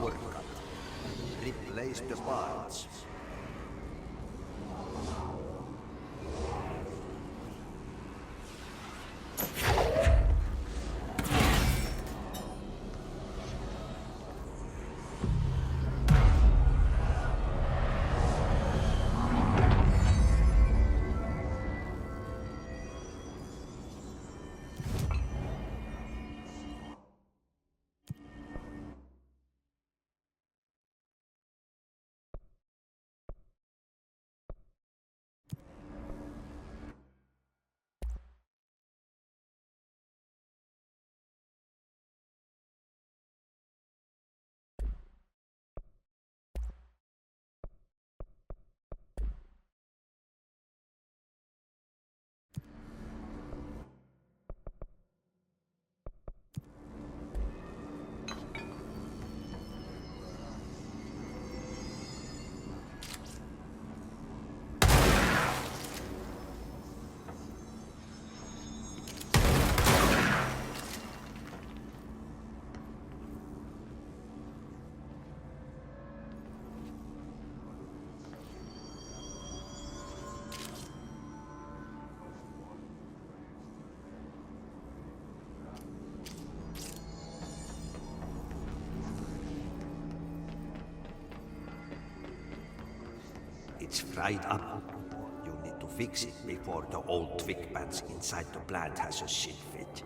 workat. Replace the parts. It's fried up. You need to fix it before the old twig bats inside the plant has a shit fit.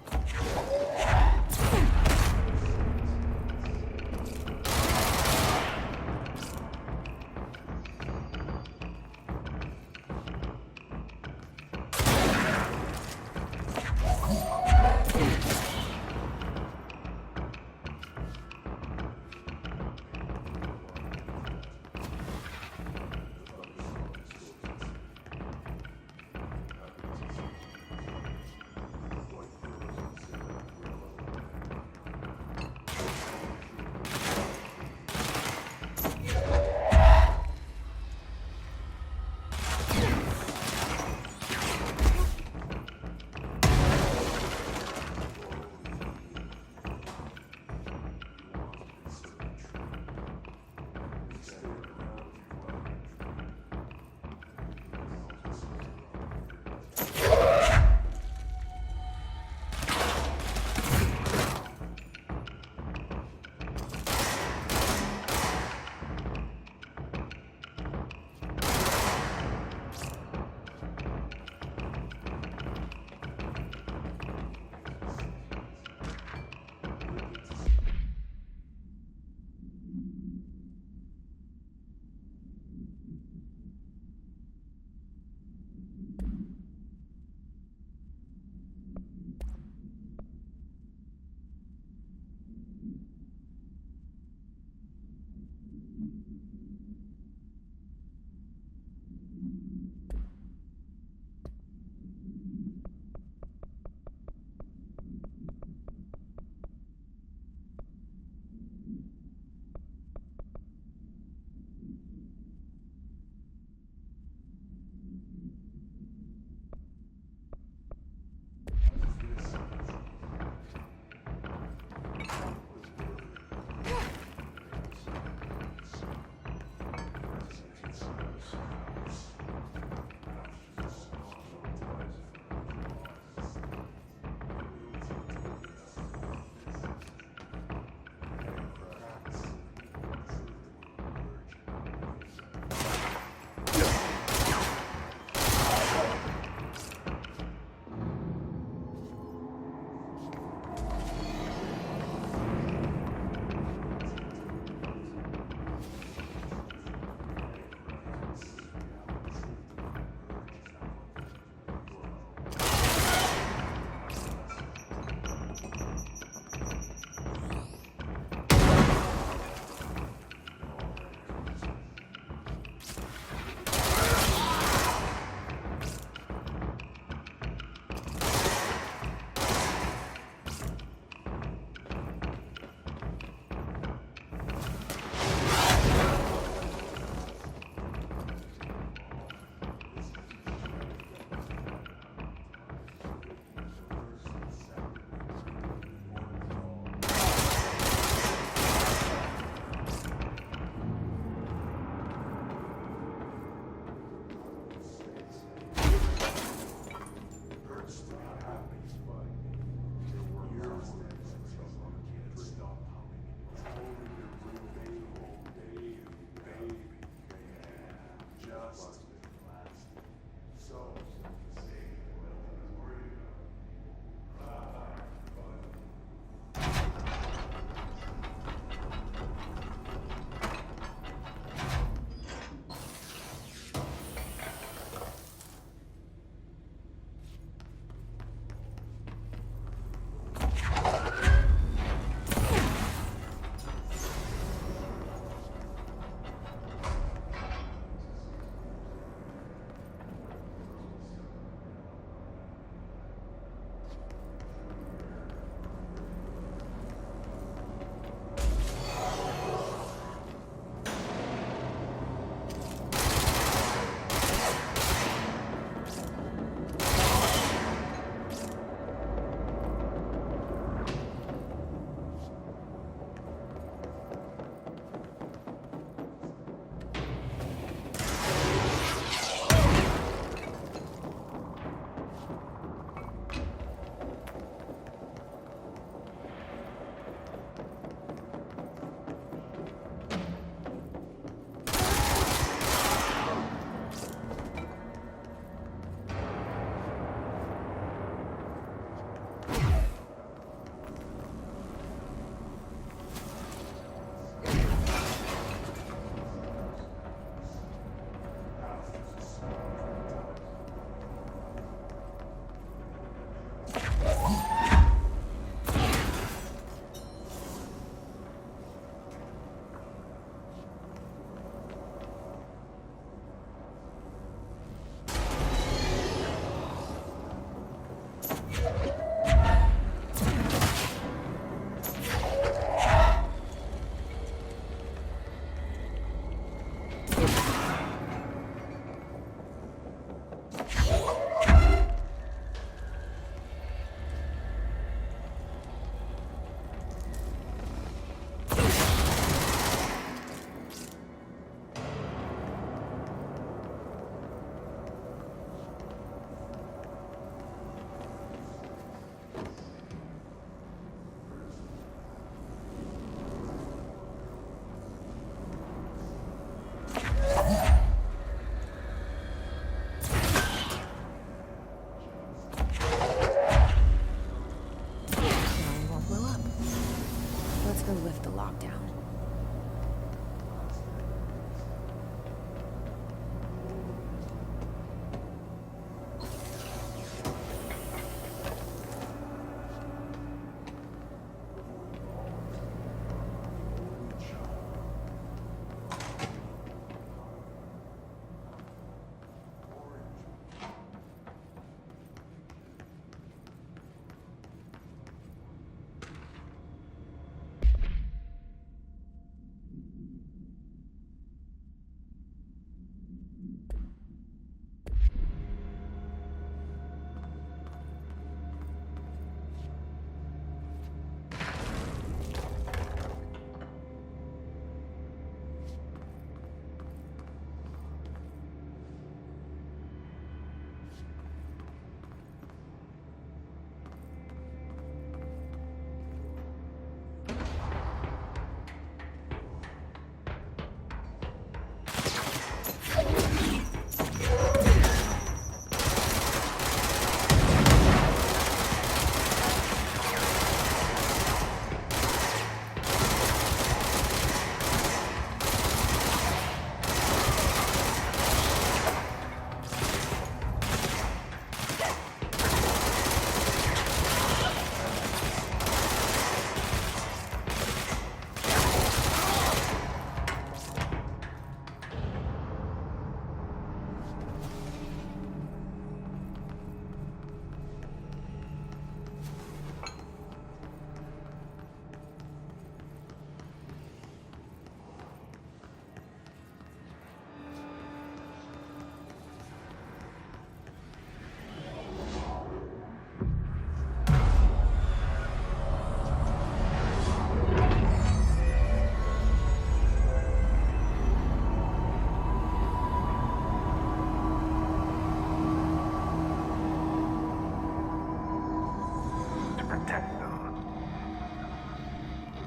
or lift the lockdown.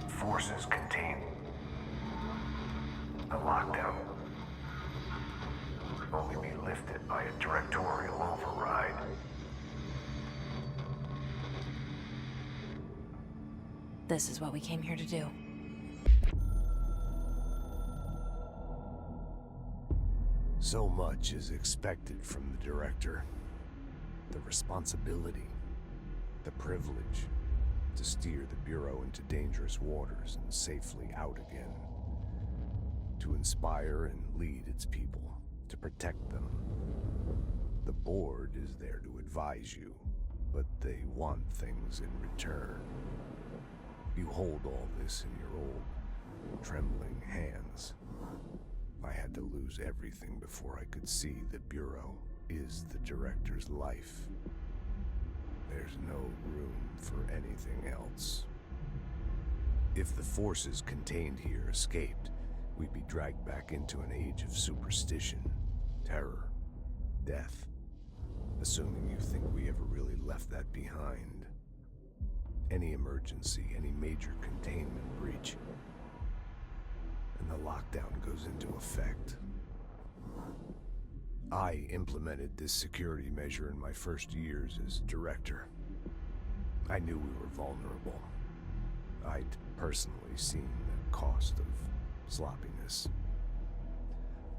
Forces contained. The lockdown can only be lifted by a directorial override. This is what we came here to do. So much is expected from the director. The responsibility, the privilege to steer the Bureau into dangerous waters and safely out again. To inspire and lead its people, to protect them. The board is there to advise you, but they want things in return. You hold all this in your old, trembling hands. I had to lose everything before I could see the Bureau is the director's life. There's no room for anything else. If the forces contained here escaped, we'd be dragged back into an age of superstition, terror, death. Assuming you think we ever really left that behind. Any emergency, any major containment breach, and the lockdown goes into effect. I implemented this security measure in my first years as director. I knew we were vulnerable. I'd personally seen the cost of sloppiness.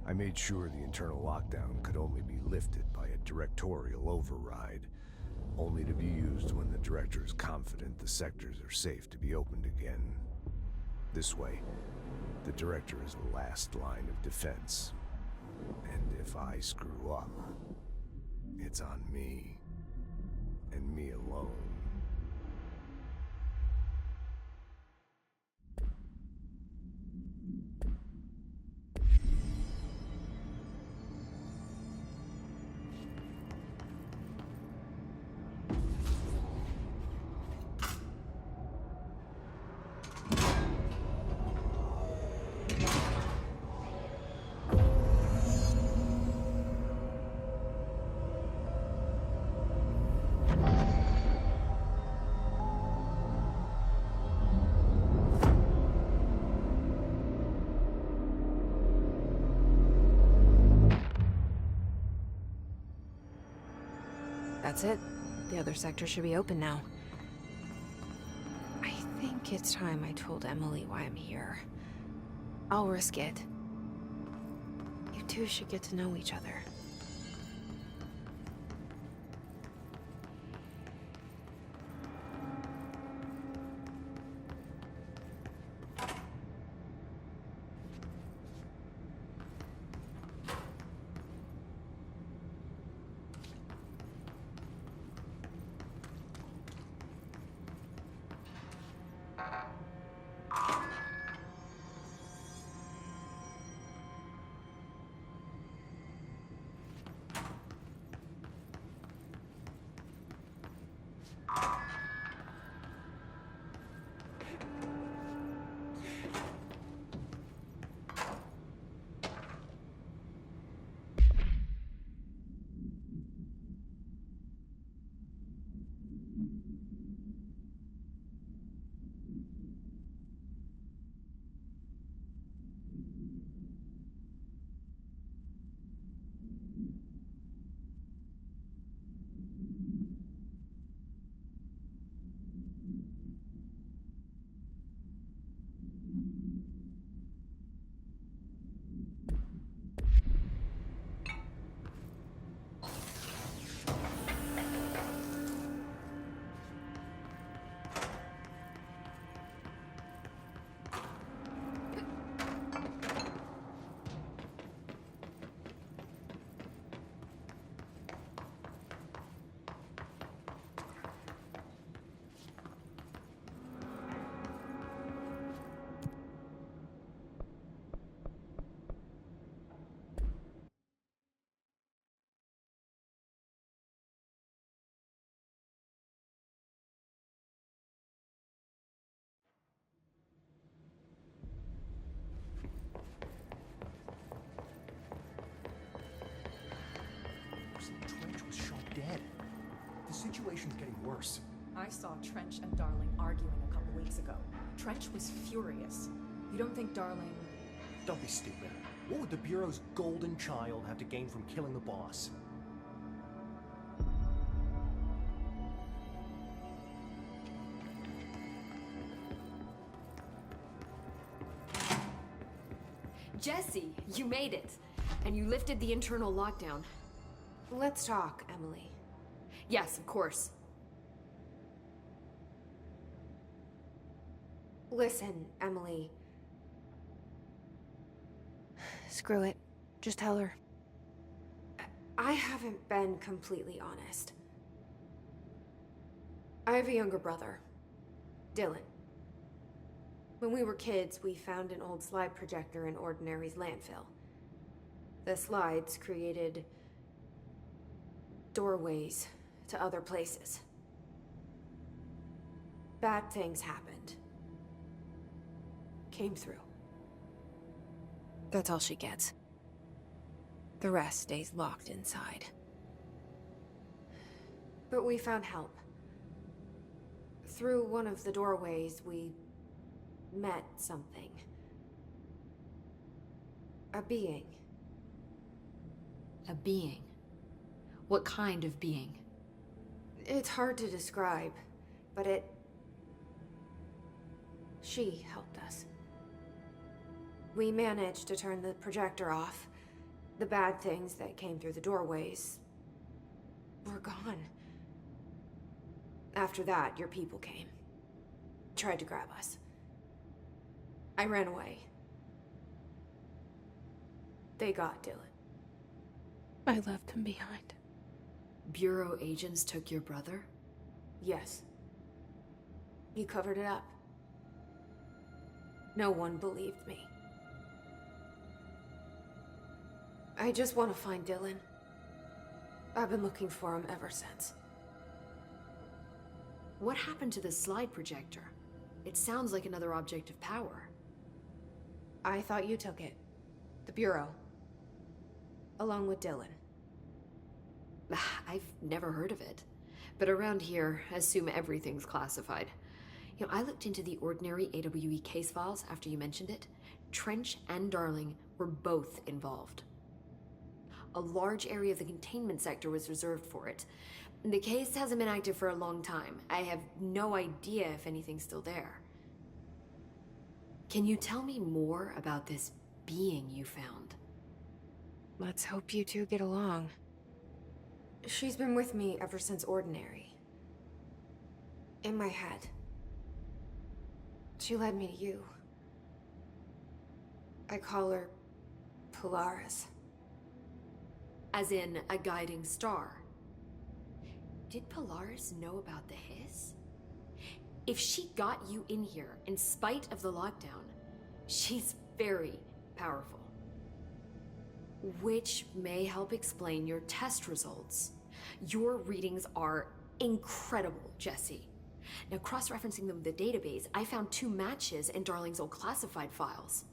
I made sure the internal lockdown could only be lifted by a directorial override, only to be used when the director is confident the sectors are safe to be opened again. This way, the director is the last line of defense. And if I screw up, it's on me, and me alone. That's it. The other sector should be open now. I think think it's time I told Emily why I'm here. I'll risk it. You two should get to know each other. Trench was shot dead. The situation's getting worse. I saw Trench and Darling arguing a couple weeks ago. Trench was furious. You don't think Darling... Don't be stupid. What would the Bureau's golden child have to gain from killing the boss? Jesse, you made it. And you lifted the internal lockdown. Let's talk, Emily. Yes, of course. Listen, Emily. Screw it. Just tell her. I haven't been completely honest. I have a younger brother, Dylan. When we were kids, we found an old slide projector in Ordinary's landfill. The slides created doorways to other places. Bad things happened. Came through. That's all she gets. The rest stays locked inside. But we found help. Through one of the doorways, we met something. A being. A being? What kind of being? It's hard to describe, but she helped us. We managed to turn the projector off. The bad things that came through the doorways were gone. After that, your people came. Tried to grab us. I ran away. They got Dylan. I left him behind. Bureau agents took your brother? Yes. You covered it up. No one believed me. I just want to find Dylan. I've been looking for him ever since. What happened to the slide projector? It sounds like another object of power. I thought you took it. The Bureau. Along with Dylan. I've never heard of it. But around here, I assume everything's classified. You know, I looked into the Ordinary AWE case files after you mentioned it. Trench and Darling were both involved. A large area of the containment sector was reserved for it. The case hasn't been active for a long time. I have no idea if anything's still there. Can you tell me more about this being you found? Let's hope you two get along. She's been with me ever since Ordinary. In my head. She led me to you. I call her Polaris. As in a guiding star. Did Polaris know about the hiss? If she got you in here in spite of the lockdown, she's very powerful. Which may help explain your test results. Your readings are incredible, Jesse. Now, cross-referencing them with the database, I found 2 matches in Darling's old classified files.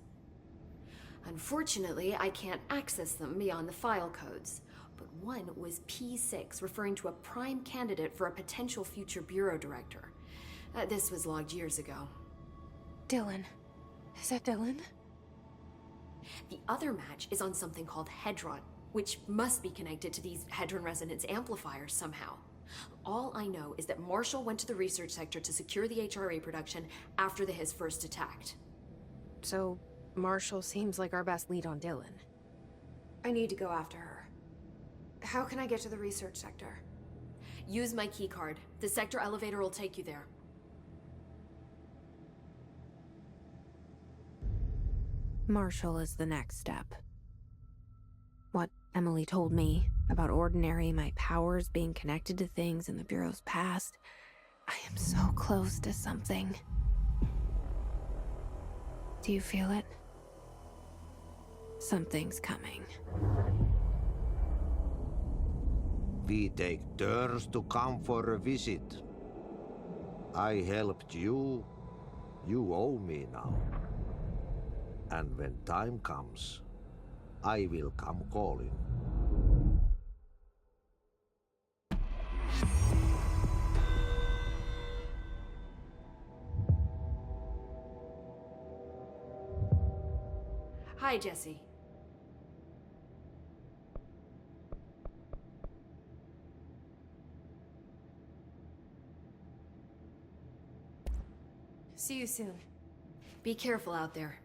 Unfortunately, I can't access them beyond the file codes, but one was P6, referring to a prime candidate for a potential future bureau director. This was logged years ago. Dylan. Is that Dylan? The other match is on something called Hedron, which must be connected to these Hedron resonance amplifiers somehow. All I know is that Marshall went to the research sector to secure the HRA production after the hiss first attacked. So, Marshall seems like our best lead on Dylan. I need to go after her. How can I get to the research sector? Use my keycard. The sector elevator will take you there. Marshall is the next step. What Emily told me about Ordinary, my powers being connected to things in the Bureau's past, I am so close to something. Do you feel it? Something's coming. We take turns to come for a visit. I helped you. You owe me now. And when time comes, I will come calling. Hi, Jesse. See you soon. Be careful out there.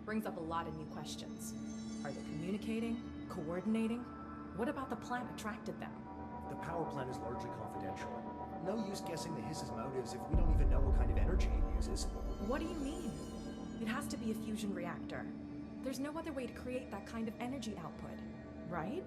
brings up a lot of new questions. Are they communicating? Coordinating? What about the plant attracted them? The power plant is largely confidential. No use guessing the hiss's motives if we don't even know what kind of energy it uses. What do you mean? It has to be a fusion reactor. There's no other way to create that kind of energy output, right?